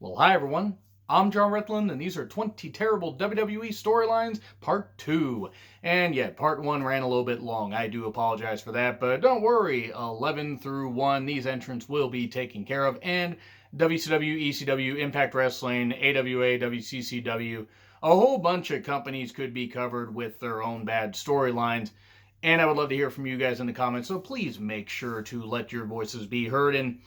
Well, hi everyone. I'm John Retland, and these are 20 Terrible WWE Storylines Part 2. And yeah, Part 1 ran a little bit long. I do apologize for that, but don't worry. 11 through 1, these entrants will be taken care of. And WCW, ECW, Impact Wrestling, AWA, WCCW, a whole bunch of companies could be covered with their own bad storylines. And I would love to hear from you guys in the comments, so please make sure to let your voices be heard. And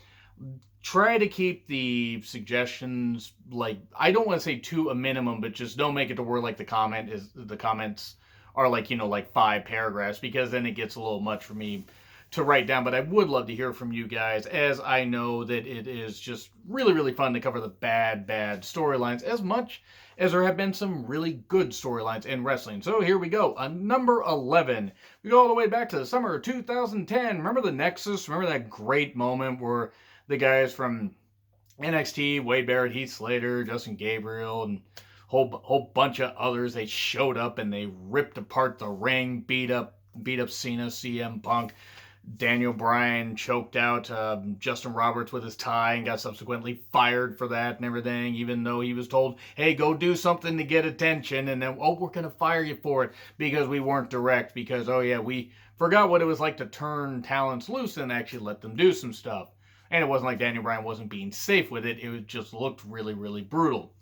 try to keep the suggestions, like, I don't want to say to a minimum, but just don't make it to where like the comments are like, like 5 paragraphs, because then it gets a little much for me to write down. But I would love to hear from you guys, as I know that it is just really fun to cover the bad storylines, as much as there have been some really good storylines in wrestling. So here we go. Number 11. We go all the way back to the summer of 2010. Remember the Nexus? Remember that great moment where the guys from NXT, Wade Barrett, Heath Slater, Justin Gabriel, and whole bunch of others, they showed up and they ripped apart the ring, beat up Cena, CM Punk. Daniel Bryan choked out Justin Roberts with his tie and got subsequently fired for that and everything, even though he was told, hey, go do something to get attention, and then, oh, we're going to fire you for it because we weren't direct, because, oh yeah, we forgot what it was like to turn talents loose and actually let them do some stuff. And it wasn't like Daniel Bryan wasn't being safe with it. It just looked really brutal.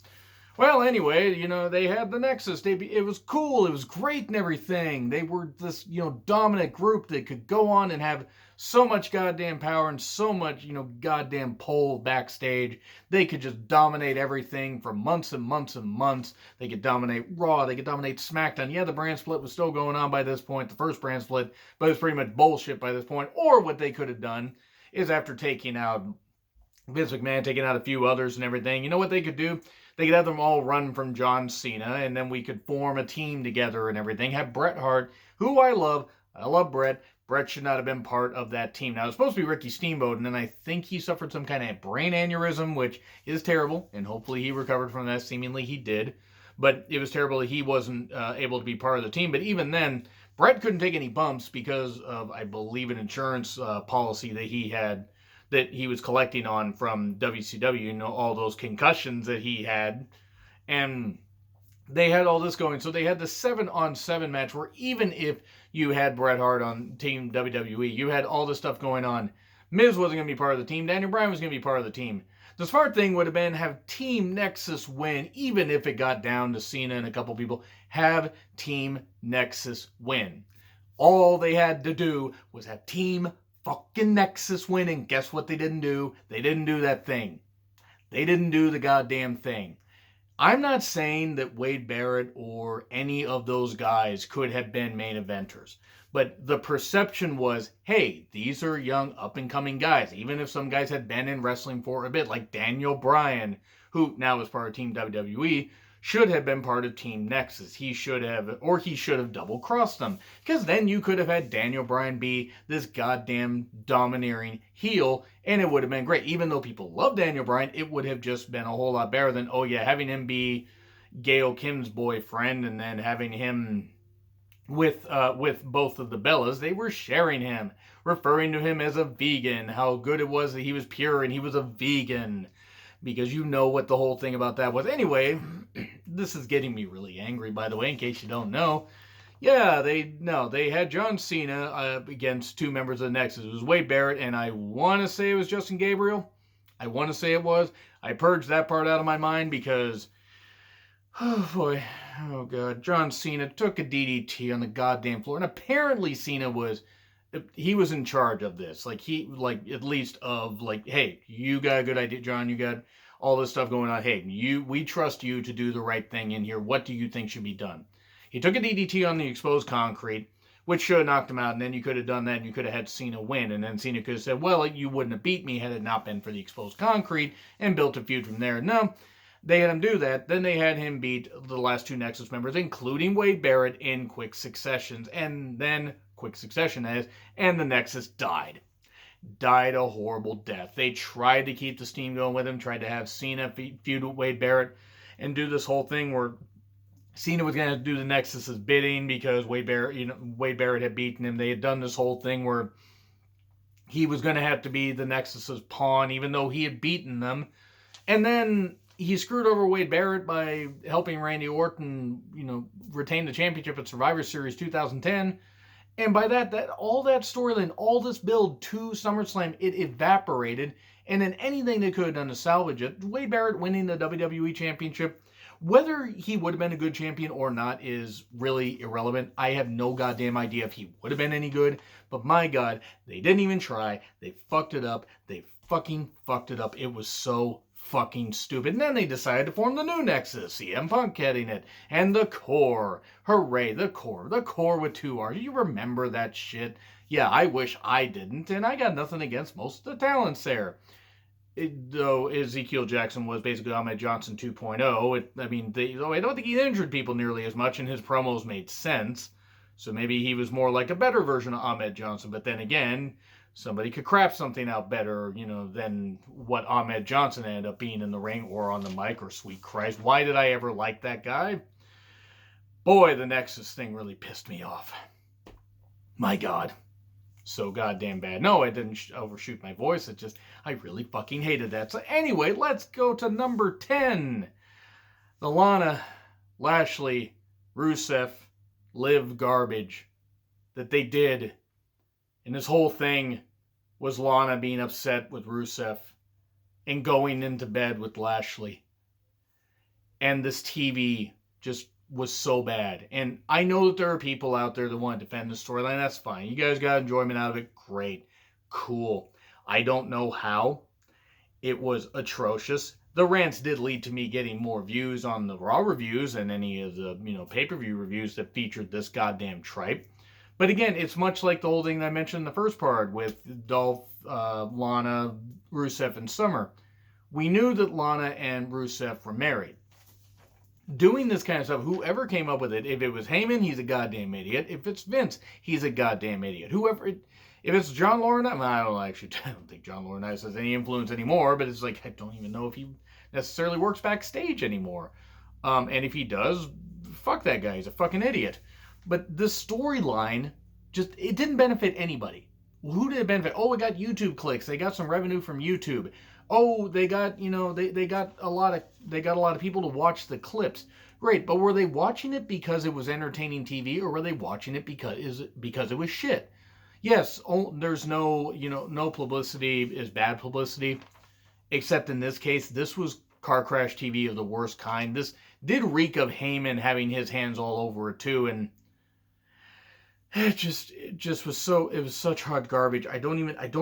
Well, anyway, they had the Nexus. It was cool. It was great and everything. They were this, dominant group that could go on and have so much goddamn power and so much, goddamn pull backstage. They could just dominate everything for months and months and months. They could dominate Raw. They could dominate SmackDown. Yeah, the brand split was still going on by this point, the first brand split, but it was pretty much bullshit by this point. Or what they could have done is, after taking out Vince McMahon, taking out a few others and everything, you know what they could do? They could have them all run from John Cena, and then we could form a team together and everything. Have Bret Hart, who I love Bret. Bret should not have been part of that team. Now, it was supposed to be Ricky Steamboat, and then I think he suffered some kind of brain aneurysm, which is terrible, and hopefully he recovered from that. Seemingly he did. But it was terrible that he wasn't able to be part of the team. But even then, Bret couldn't take any bumps because of, I believe, an insurance policy that he had, that he was collecting on from WCW, all those concussions that he had. And they had all this going. So they had the 7-on-7 match where even if you had Bret Hart on Team WWE, you had all this stuff going on. Miz wasn't going to be part of the team. Daniel Bryan was going to be part of the team. The smart thing would have been have Team Nexus win, even if it got down to Cena and a couple people. Have Team Nexus win. All they had to do was have Team fucking Nexus win, and guess what they didn't do? They didn't do that thing. They didn't do the goddamn thing. I'm not saying that Wade Barrett or any of those guys could have been main eventers, but the perception was, hey, these are young up-and-coming guys. Even if some guys had been in wrestling for a bit, like Daniel Bryan, who now is part of Team WWE, should have been part of Team Nexus. He should have double-crossed them. Because then you could have had Daniel Bryan be this goddamn domineering heel, and it would have been great. Even though people love Daniel Bryan, it would have just been a whole lot better than, oh yeah, having him be Gail Kim's boyfriend, and then having him with both of the Bellas. They were sharing him, referring to him as a vegan, how good it was that he was pure and he was a vegan. Because you know what the whole thing about that was. Anyway, this is getting me really angry, by the way, in case you don't know. Yeah, they had John Cena against 2 members of the Nexus. It was Wade Barrett, and I want to say it was Justin Gabriel. I want to say it was. I purged that part out of my mind because, oh boy, oh god, John Cena took a DDT on the goddamn floor, and apparently Cena was in charge of this. At least of, hey, you got a good idea, John, you got all this stuff going on. Hey, we trust you to do the right thing in here. What do you think should be done? He took a DDT on the exposed concrete, which should have knocked him out, and then you could have done that, and you could have had Cena win, and then Cena could have said, well, you wouldn't have beat me had it not been for the exposed concrete, and built a feud from there. No, they had him do that. Then they had him beat the last 2 Nexus members, including Wade Barrett, in quick succession, and the Nexus died. Died a horrible death. They tried to keep the steam going with him, tried to have Cena feud with Wade Barrett, and do this whole thing where Cena was going to do the Nexus's bidding because Wade Barrett had beaten him. They had done this whole thing where he was going to have to be the Nexus's pawn, even though he had beaten them. And then he screwed over Wade Barrett by helping Randy Orton, retain the championship at Survivor Series 2010. And by that all that storyline, all this build to SummerSlam, it evaporated. And then anything they could have done to salvage it, Wade Barrett winning the WWE Championship, whether he would have been a good champion or not is really irrelevant. I have no goddamn idea if he would have been any good. But my God, they didn't even try. They fucked it up. They fucking fucked it up. It was so fucking stupid. And then they decided to form the new Nexus, CM Punk heading it, and the Core. Hooray, the Core with 2 R's. You remember that shit? Yeah, I wish I didn't, and I got nothing against most of the talents there. Though Ezekiel Jackson was basically Ahmed Johnson 2.0, I don't think he injured people nearly as much, and his promos made sense. So maybe he was more like a better version of Ahmed Johnson. But then again, somebody could craft something out better, than what Ahmed Johnson ended up being in the ring or on the mic, or sweet Christ, why did I ever like that guy? Boy, the Nexus thing really pissed me off. My God. So goddamn bad. No, I didn't overshoot my voice. I really fucking hated that. So anyway, let's go to number 10. The Lana, Lashley, Rusev, Liv garbage that they did. And this whole thing was Lana being upset with Rusev and going into bed with Lashley. And this TV just was so bad. And I know that there are people out there that want to defend the storyline. That's fine. You guys got enjoyment out of it. Great. Cool. I don't know how. It was atrocious. The rants did lead to me getting more views on the Raw reviews and any of the, pay-per-view reviews that featured this goddamn tripe. But again, it's much like the whole thing that I mentioned in the first part with Dolph, Lana, Rusev, and Summer. We knew that Lana and Rusev were married. Doing this kind of stuff, whoever came up with it, if it was Heyman, he's a goddamn idiot. If it's Vince, he's a goddamn idiot. If it's John Laurinaitis, I don't think John Laurinaitis has any influence anymore, but it's like, I don't even know if he necessarily works backstage anymore. And if he does, fuck that guy, he's a fucking idiot. But the storyline, it didn't benefit anybody. Who did it benefit? Oh, it got YouTube clicks. They got some revenue from YouTube. Oh, they got, they got a lot of people to watch the clips. Great, but were they watching it because it was entertaining TV, or were they watching it because it was shit? Yes, there's no publicity is bad publicity, except in this case, this was car crash TV of the worst kind. This did reek of Heyman having his hands all over it too, and it just was such hot garbage. I don't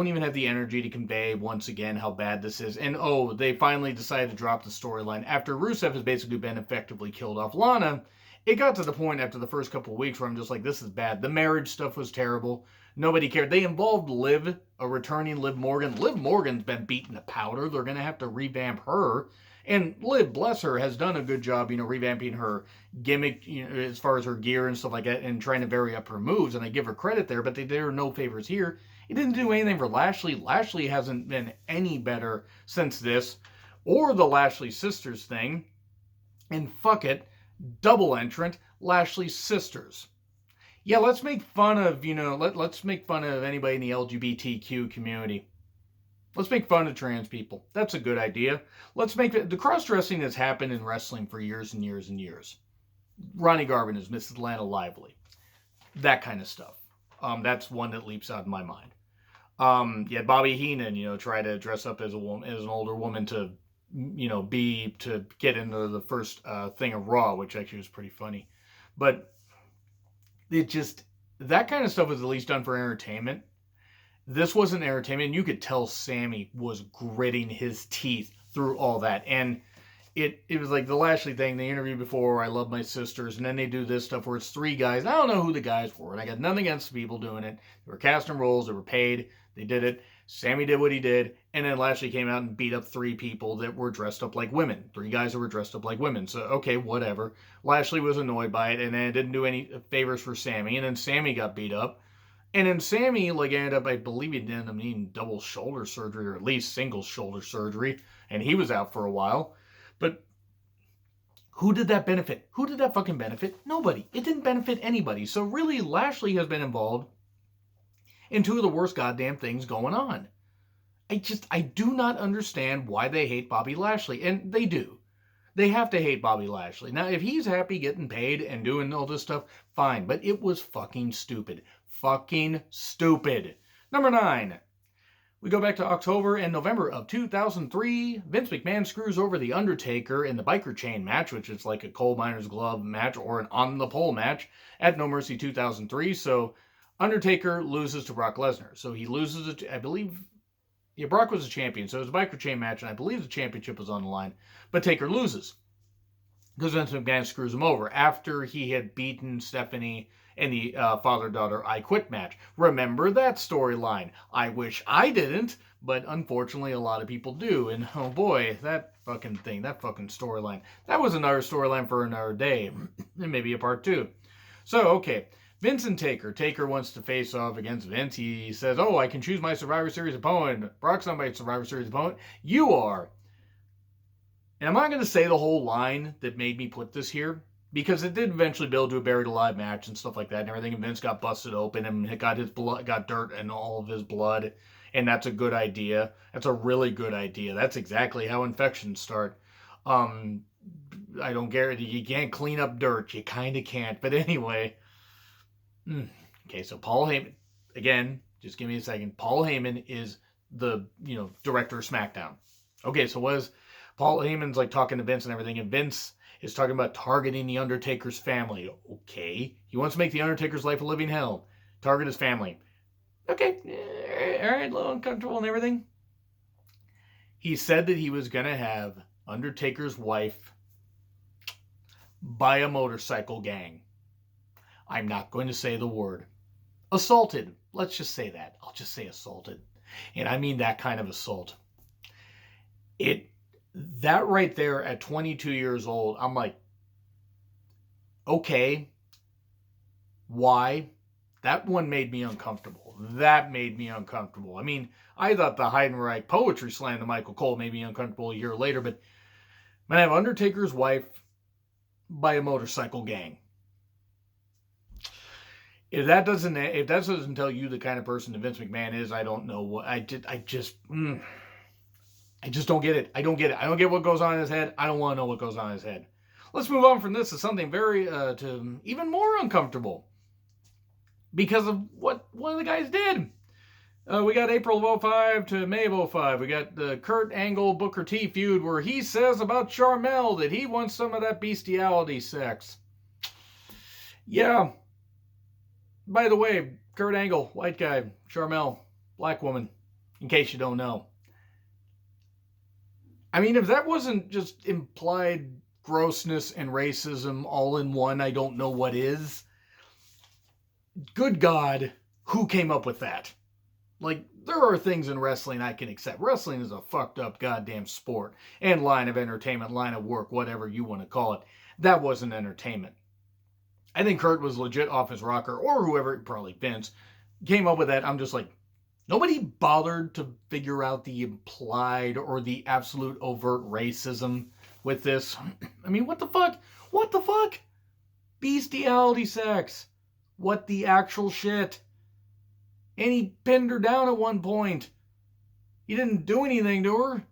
even have the energy to convey once again how bad this is. And they finally decided to drop the storyline after Rusev has basically been effectively killed off Lana. It got to the point after the first couple of weeks where I'm just like, this is bad. The marriage stuff was terrible. Nobody cared. They involved Liv, a returning Liv Morgan. Liv Morgan's been beaten to powder. They're going to have to revamp her. And Liv, bless her, has done a good job, revamping her gimmick, as far as her gear and stuff like that, and trying to vary up her moves. And I give her credit there, but there are no favors here. It didn't do anything for Lashley. Lashley hasn't been any better since this, or the Lashley sisters thing. And fuck it, double entrant, Lashley sisters. Yeah, let's make fun of, let's make fun of anybody in the LGBTQ community. Let's make fun of trans people. That's a good idea. Let's make it. The cross-dressing has happened in wrestling for years and years and years. Ronnie Garvin is Mrs. Lana Lively. That kind of stuff. That's one that leaps out in my mind. You had Bobby Heenan, try to dress up as an older woman to, to get into the first thing of Raw, which actually was pretty funny. But that kind of stuff was at least done for entertainment. This wasn't entertainment. You could tell Sammy was gritting his teeth through all that. And it was like the Lashley thing, the interview before, I love my sisters, and then they do this stuff where it's 3 guys. I don't know who the guys were, and I got nothing against the people doing it. They were casting roles, they were paid, they did it. Sammy did what he did, and then Lashley came out and beat up 3 people that were dressed up like women. 3 guys that were dressed up like women. So, okay, whatever. Lashley was annoyed by it, and then it didn't do any favors for Sammy, and then Sammy got beat up. And then Sammy, ended up, I believe he ended up needing double shoulder surgery, or at least single shoulder surgery, and he was out for a while. But who did that benefit? Who did that fucking benefit? Nobody. It didn't benefit anybody. So really, Lashley has been involved in 2 of the worst goddamn things going on. I do not understand why they hate Bobby Lashley. And they do. They have to hate Bobby Lashley. Now, if he's happy getting paid and doing all this stuff, fine. But it was fucking stupid. Fucking stupid. Number 9. We go back to October and November of 2003. Vince McMahon screws over The Undertaker in the biker chain match, which is like a coal miner's glove match or an on the pole match at No Mercy 2003. So Undertaker loses to Brock Lesnar. So he loses it, I believe. Yeah, Brock was a champion, so it was a biker chain match, and I believe the championship was on the line. But Taker loses because Vince McMahon screws him over after he had beaten Stephanie in the father-daughter I Quit match. Remember that storyline? I wish I didn't, but unfortunately a lot of people do. And oh boy, that fucking thing, that fucking storyline. That was another storyline for another day, and maybe a part 2. So, okay. Vince and Taker. Taker wants to face off against Vince. He says, oh, I can choose my Survivor Series opponent. Brock's not my Survivor Series opponent. You are. And I'm not going to say the whole line that made me put this here, because it did eventually build to a buried alive match and stuff like that and everything. And Vince got busted open and got his blood, got dirt and all of his blood. And that's a good idea. That's a really good idea. That's exactly how infections start. I don't guarantee you can't clean up dirt. You kind of can't. But anyway. Okay, so Paul Heyman, again, just give me a second. Paul Heyman is the, director of SmackDown. Okay, so Paul Heyman's like talking to Vince and everything, and Vince is talking about targeting the Undertaker's family. Okay. He wants to make the Undertaker's life a living hell. Target his family. Okay. All right, a little uncomfortable and everything. He said that he was going to have Undertaker's wife by a motorcycle gang. I'm not going to say the word. Assaulted. Let's just say that. I'll just say assaulted. And I mean that kind of assault. That right there at 22 years old, I'm like, okay, why? That one made me uncomfortable. That made me uncomfortable. I mean, I thought the Heidenreich poetry slam to Michael Cole made me uncomfortable a year later, but man, I have Undertaker's wife by a motorcycle gang. If that doesn't tell you the kind of person that Vince McMahon is, I don't know what I just don't get it. I don't get it. I don't get what goes on in his head. I don't want to know what goes on in his head. Let's move on from this to something very, to even more uncomfortable. Because of what one of the guys did. We got April of 05 to May of 05. We got the Kurt Angle Booker T feud where he says about Charmel that he wants some of that bestiality sex. Yeah. By the way, Kurt Angle, white guy. Charmel, black woman. In case you don't know. I mean, if that wasn't just implied grossness and racism all in one, I don't know what is. Good God, who came up with that? Like, there are things in wrestling I can accept. Wrestling is a fucked up goddamn sport. And line of entertainment, line of work, whatever you want to call it. That wasn't entertainment. I think Kurt was legit off his rocker, or whoever, probably Vince, came up with that. I'm just like, nobody bothered to figure out the implied or the absolute overt racism with this. I mean, what the fuck? What the fuck? Bestiality sex. What the actual shit? And he pinned her down at one point. He didn't do anything to her.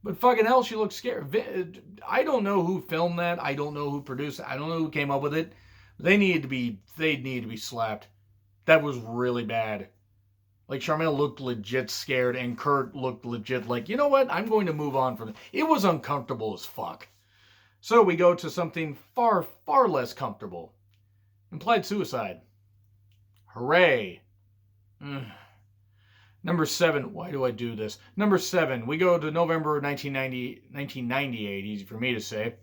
But fucking hell, she looked scared. I don't know who filmed that. I don't know who produced it. I don't know who came up with it. They need to be slapped. That was really bad. Like, Charmel looked legit scared, and Kurt looked legit like, you know what? I'm going to move on from it. It was uncomfortable as fuck. So we go to something far, far less comfortable. Implied suicide. Hooray. Number 7. Why do I do this? Number 7. We go to November 1998. Easy for me to say.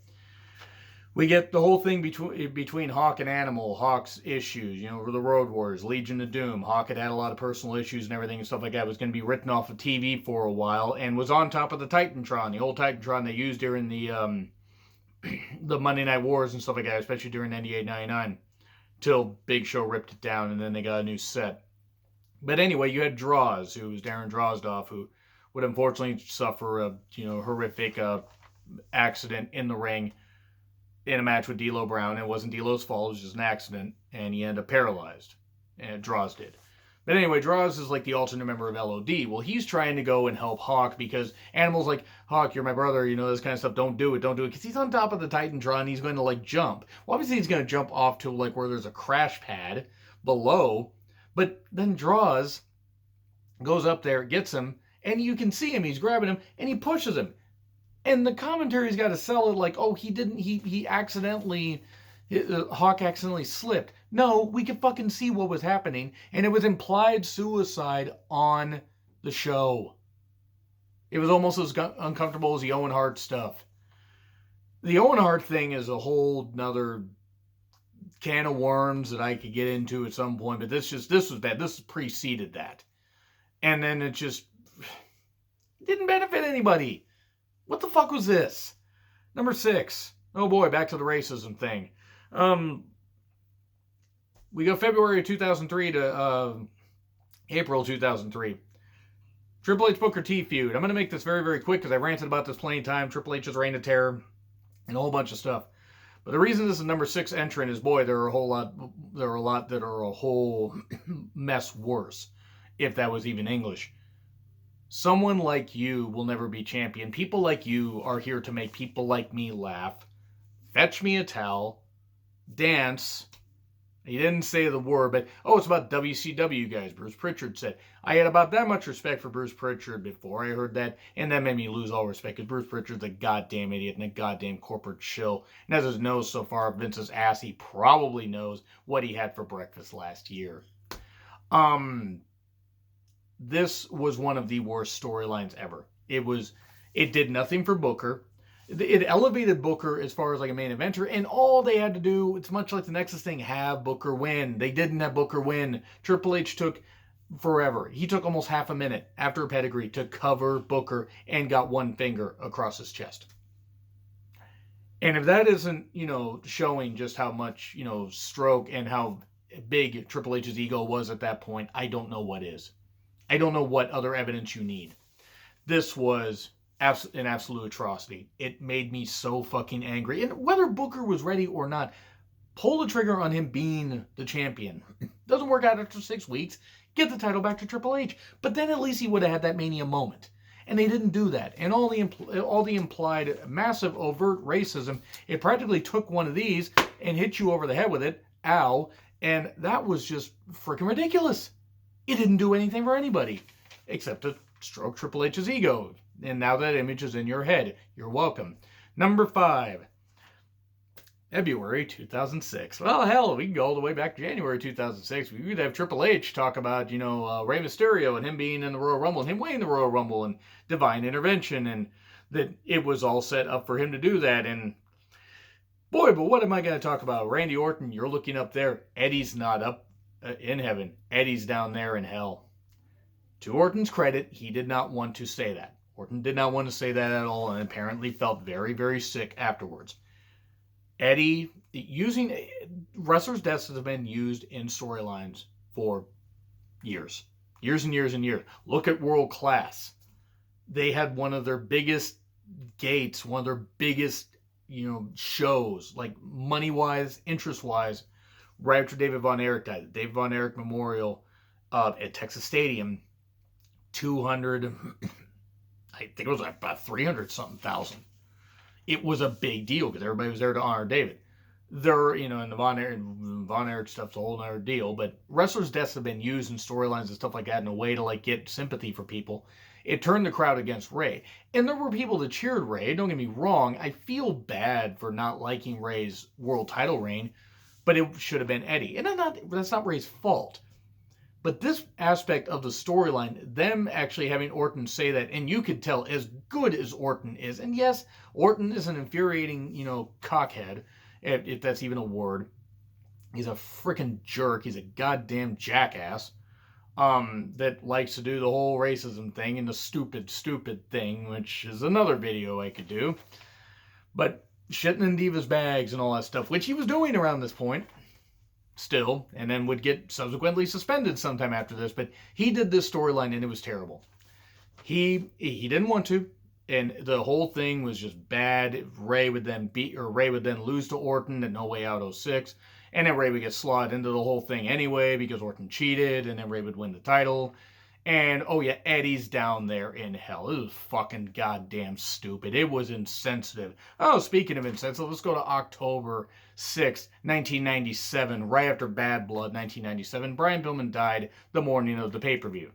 We get the whole thing between Hawk and Animal, Hawk's issues, the Road Warriors, Legion of Doom. Hawk had a lot of personal issues and everything and stuff like that. Was going to be written off of TV for a while and was on top of the Titantron, the old Titantron they used during the Monday Night Wars and stuff like that, especially during 98-99, till Big Show ripped it down and then they got a new set. But anyway, you had Droz, who was Darren Drozdov, who would unfortunately suffer a horrific accident in the ring in a match with D'Lo Brown. It wasn't D'Lo's fault, it was just an accident, and he ended up paralyzed. And Droz did. But anyway, Droz is like the alternate member of LOD. Well, he's trying to go and help Hawk because Animal's like, Hawk, you're my brother, you know, this kind of stuff. Don't do it. Because he's on top of the Titantron. He's going to like jump. Well, obviously he's going to jump off to like where there's a crash pad below. But then Droz goes up there, gets him, and you can see him. He's grabbing him, and he pushes him. And the commentary's got to sell it like, oh, he accidentally, Hawk accidentally slipped. No, we could fucking see what was happening, and it was implied suicide on the show. It was almost as uncomfortable as the Owen Hart stuff. The Owen Hart thing is a whole nother can of worms that I could get into at some point, but this was bad. This preceded that. And then it just didn't benefit anybody. What the fuck was this? Number 6. Oh boy, back to the racism thing. We go February 2003 to April 2003. Triple H Booker T feud. I'm going to make this very, very quick because I ranted about this plenty of time. Triple H's Reign of Terror and a whole bunch of stuff. But the reason this is number 6 entrant is, boy, there are a lot that are a whole mess worse, if that was even English. Someone like you will never be champion. People like you are here to make people like me laugh. Fetch me a towel. Dance. He didn't say the word, but, it's about WCW guys, Bruce Pritchard said. I had about that much respect for Bruce Pritchard before I heard that, and that made me lose all respect, because Bruce Pritchard's a goddamn idiot and a goddamn corporate shill. And as his nose so far up Vince's ass, he probably knows what he had for breakfast last year. This was one of the worst storylines ever. It did nothing for Booker. It elevated Booker as far as like a main eventer, and all they had to do, it's much like the Nexus thing, have Booker win. They didn't have Booker win. Triple H took forever. He took almost half a minute after a pedigree to cover Booker and got one finger across his chest. And if that isn't, showing just how much, stroke and how big Triple H's ego was at that point, I don't know what is. I don't know what other evidence you need. This was an absolute atrocity. It made me so fucking angry. And whether Booker was ready or not, pull the trigger on him being the champion. Doesn't work out after 6 weeks. Get the title back to Triple H. But then at least he would have had that Mania moment. And they didn't do that. And all the implied massive overt racism, it practically took one of these and hit you over the head with it. Ow. And that was just freaking ridiculous. It didn't do anything for anybody except to stroke Triple H's ego. And now that image is in your head. You're welcome. Number 5. February 2006. Well, hell, we can go all the way back to January 2006. We could have Triple H talk about, Rey Mysterio and him being in the Royal Rumble and him winning the Royal Rumble and divine intervention, and that it was all set up for him to do that. And boy, but what am I going to talk about? Randy Orton, you're looking up there. Eddie's not up in heaven. Eddie's down there in hell. To Orton's credit, he did not want to say that. Orton did not want to say that at all and apparently felt very, very sick afterwards. Eddie, wrestlers' deaths have been used in storylines for years. Years and years and years. Look at World Class. They had one of their biggest gates, one of their biggest, shows, like money-wise, interest-wise, right after David Von Erich died. The David Von Erich Memorial at Texas Stadium, 200... I think it was about 300-something thousand. It was a big deal because everybody was there to honor David. And the Von Erich stuff's a whole other deal, but wrestlers' deaths have been used in storylines and stuff like that in a way to get sympathy for people. It turned the crowd against Rey. And there were people that cheered Rey. Don't get me wrong. I feel bad for not liking Rey's world title reign, but it should have been Eddie. And that's not Rey's fault. But this aspect of the storyline, them actually having Orton say that, and you could tell as good as Orton is, and yes, Orton is an infuriating, cockhead, if that's even a word. He's a freaking jerk. He's a goddamn jackass that likes to do the whole racism thing and the stupid thing, which is another video I could do. But shitting in Diva's bags and all that stuff, which he was doing around this point. Still, and then would get subsequently suspended sometime after this, but he did this storyline and it was terrible. He didn't want to. And the whole thing was just bad. Ray would then lose to Orton at No Way Out '06. And then Ray would get slotted into the whole thing anyway because Orton cheated, and then Ray would win the title. And, oh yeah, Eddie's down there in hell. It was fucking goddamn stupid. It was insensitive. Oh, speaking of insensitive, let's go to October 6th, 1997, right after Bad Blood, 1997. Brian Pillman died the morning of the pay-per-view.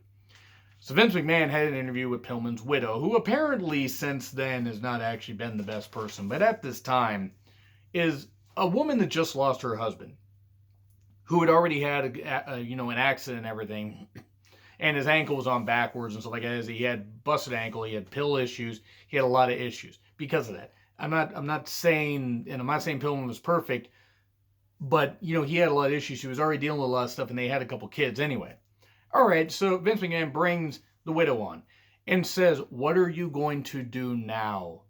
So Vince McMahon had an interview with Pillman's widow, who apparently since then has not actually been the best person, but at this time is a woman that just lost her husband, who had already had an accident and everything, and his ankle was on backwards and stuff like that. He had busted ankle, he had pill issues, he had a lot of issues because of that. I'm not saying Pillman was perfect, but he had a lot of issues. He was already dealing with a lot of stuff, and they had a couple kids anyway. All right, so Vince McMahon brings the widow on and says, "What are you going to do now?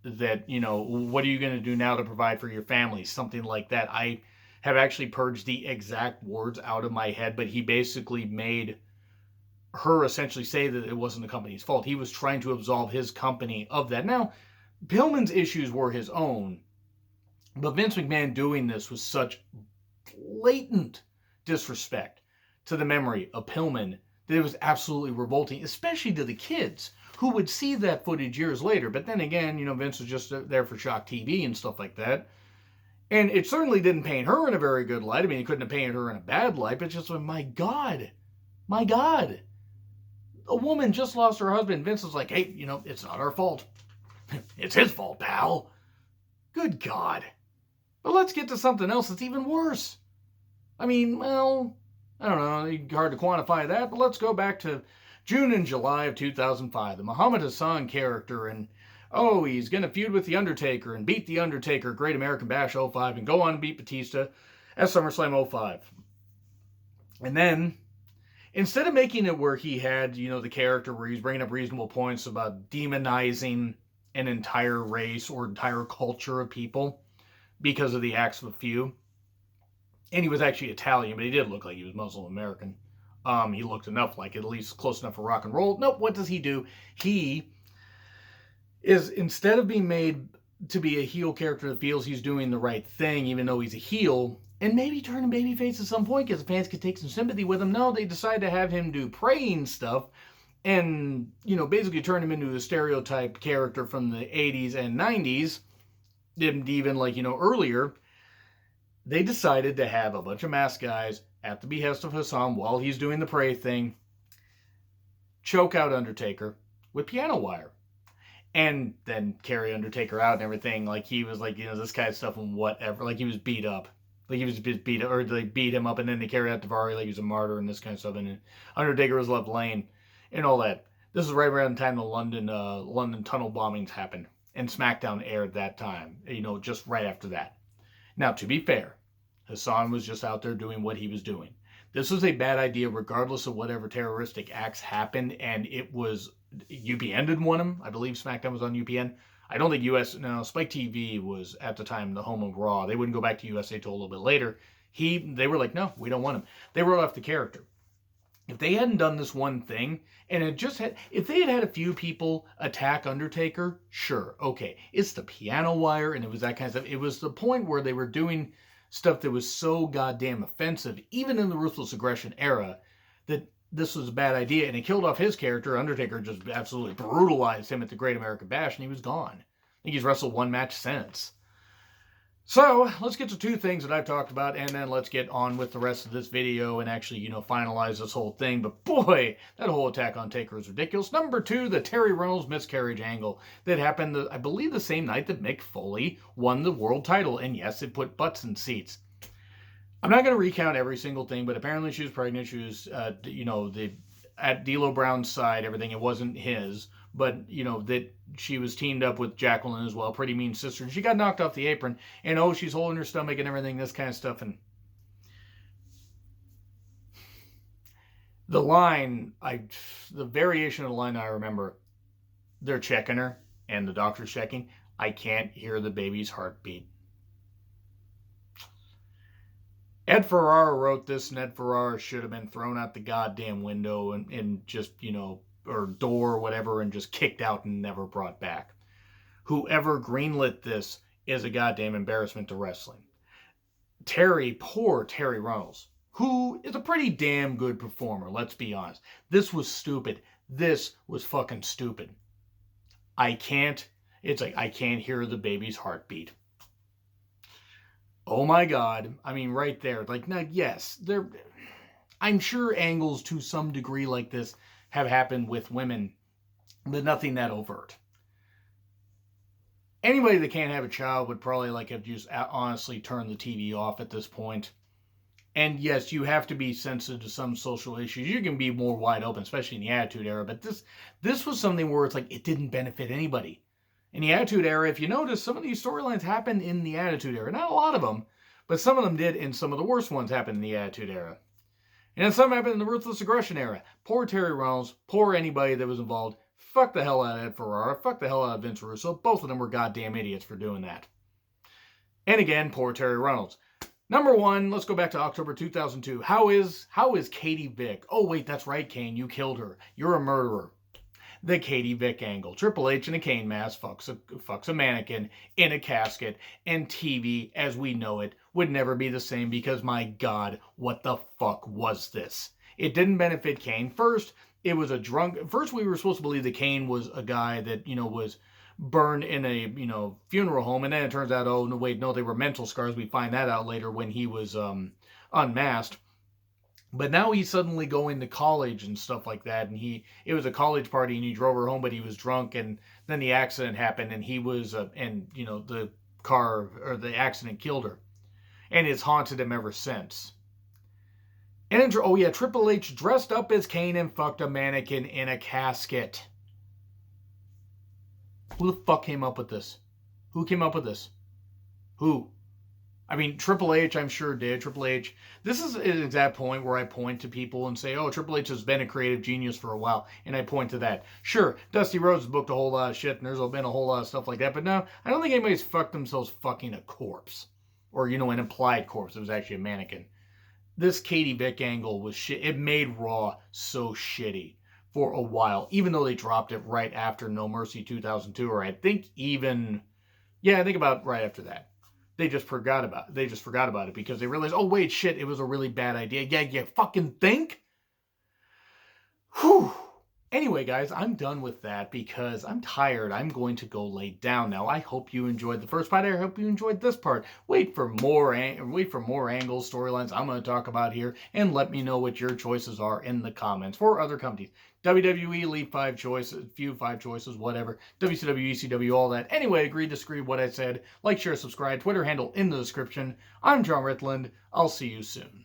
What are you going to do now to provide for your family?" Something like that. I have actually purged the exact words out of my head, but he basically made her essentially say that it wasn't the company's fault. He was trying to absolve his company of that. Now, Pillman's issues were his own, but Vince McMahon doing this was such blatant disrespect to the memory of Pillman that it was absolutely revolting, especially to the kids who would see that footage years later. But then again, Vince was just there for shock TV and stuff like that. And it certainly didn't paint her in a very good light. I mean, he couldn't have painted her in a bad light, but just, my God. A woman just lost her husband. Vince was like, "Hey, it's not our fault. It's his fault, pal." Good God. But let's get to something else that's even worse. I mean, well, I don't know, hard to quantify that, but let's go back to June and July of 2005. The Muhammad Hassan character, and he's going to feud with The Undertaker and beat The Undertaker at Great American Bash 05 and go on and beat Batista at SummerSlam 05. And then, instead of making it where he had, the character where he's bringing up reasonable points about demonizing an entire race or entire culture of people because of the acts of a few, and he was actually Italian, but he did look like he was Muslim American. He looked enough like it, at least close enough for rock and roll. Nope, what does he do? He is, instead of being made to be a heel character that feels he's doing the right thing, even though he's a heel, and maybe turn him babyface at some point because the fans could take some sympathy with him. No, they decide to have him do praying stuff and, basically turn him into a stereotype character from the 80s and 90s, and even earlier. They decided to have a bunch of masked guys at the behest of Hassan while he's doing the pray thing choke out Undertaker with piano wire and then carry Undertaker out and everything. Like he was this kind of stuff and whatever. Like he was beat up. Like he was beat up, or they beat him up and then they carried out Daivari like he was a martyr and this kind of stuff. And Undertaker was left laying and all that. This is right around the time the London tunnel bombings happened and SmackDown aired that time. Just right after that. Now, to be fair, Hassan was just out there doing what he was doing. This was a bad idea regardless of whatever terroristic acts happened, and it was, UPN didn't want him. I believe SmackDown was on UPN. I don't think Spike TV was at the time the home of Raw. They wouldn't go back to USA till a little bit later. They were like, no, we don't want him. They wrote off the character. If they hadn't done this one thing, and if they had had a few people attack Undertaker, sure, okay. It's the piano wire, and it was that kind of stuff. It was the point where they were doing stuff that was so goddamn offensive, even in the Ruthless Aggression era, that this was a bad idea, and it killed off his character. Undertaker just absolutely brutalized him at the Great American Bash, and he was gone. I think he's wrestled one match since. So, let's get to two things that I've talked about, and then let's get on with the rest of this video and actually, finalize this whole thing. But boy, that whole attack on Taker is ridiculous. Number two, the Terry Reynolds miscarriage angle that happened, I believe, the same night that Mick Foley won the world title. And yes, it put butts in seats. I'm not going to recount every single thing, but apparently she was pregnant. She was, at D'Lo Brown's side, everything. It wasn't his. But, that she was teamed up with Jacqueline as well, Pretty Mean Sister. And she got knocked off the apron. And, she's holding her stomach and everything, this kind of stuff. And the line, the variation of the line I remember, they're checking her, and the doctor's checking. I can't hear the baby's heartbeat. Ed Ferrara wrote this, and Ed Ferrara should have been thrown out the goddamn window and just, or door or whatever and just kicked out and never brought back. Whoever greenlit this is a goddamn embarrassment to wrestling. Poor Terry Runnels, who is a pretty damn good performer, let's be honest. This was stupid. This was fucking stupid. I can't hear the baby's heartbeat. Oh my God. I mean, right there. Like, now, yes, I'm sure angles to some degree like this have happened with women, but nothing that overt. Anybody that can't have a child would probably have just honestly turned the TV off at this point. And yes, you have to be sensitive to some social issues. You can be more wide open, especially in the Attitude Era. But this was something where it's it didn't benefit anybody. In the Attitude Era, if you notice, some of these storylines happened in the Attitude Era. Not a lot of them, but some of them did, and some of the worst ones happened in the Attitude Era. And then some happened in the Ruthless Aggression Era. Poor Terry Reynolds, poor anybody that was involved. Fuck the hell out of Ed Ferrara, fuck the hell out of Vince Russo. Both of them were goddamn idiots for doing that. And again, poor Terry Reynolds. Number one, let's go back to October 2002. How is Katie Vick? Oh wait, that's right, Kane, you killed her. You're a murderer. The Katie Vick angle. Triple H in a Kane mask fucks a mannequin in a casket, and TV, as we know it, would never be the same because, my God, what the fuck was this? It didn't benefit Kane. First, it was First, we were supposed to believe that Kane was a guy that, was burned in a, funeral home, and then it turns out, oh, no, wait, no, they were mental scars. We find that out later when he was unmasked. But now he's suddenly going to college and stuff like that, and it was a college party, and he drove her home, but he was drunk, and then the accident happened, and he was, the car, or the accident killed her. And it's haunted him ever since. And Triple H dressed up as Kane and fucked a mannequin in a casket. Who the fuck came up with this? Who came up with this? Who? I mean, Triple H, I'm sure did. Triple H, this is an exact point where I point to people and say, oh, Triple H has been a creative genius for a while, and I point to that. Sure, Dusty Rhodes has booked a whole lot of shit, and there's been a whole lot of stuff like that, but no, I don't think anybody's fucked themselves fucking a corpse. Or, an implied corpse. It was actually a mannequin. This Katie Vick angle was shit. It made Raw so shitty for a while, even though they dropped it right after No Mercy 2002, or I think about right after that. They just forgot about it because they realized, oh, wait, shit, it was a really bad idea. Yeah, you fucking think? Whew. Anyway, guys, I'm done with that because I'm tired. I'm going to go lay down now. I hope you enjoyed the first part. I hope you enjoyed this part. Wait for more angles, storylines I'm going to talk about here, and let me know what your choices are in the comments for other companies. WWE, leave 5 choices, 5 choices, whatever. WCW, ECW, all that. Anyway, agree, disagree with what I said. Like, share, subscribe. Twitter handle in the description. I'm John Ritland. I'll see you soon.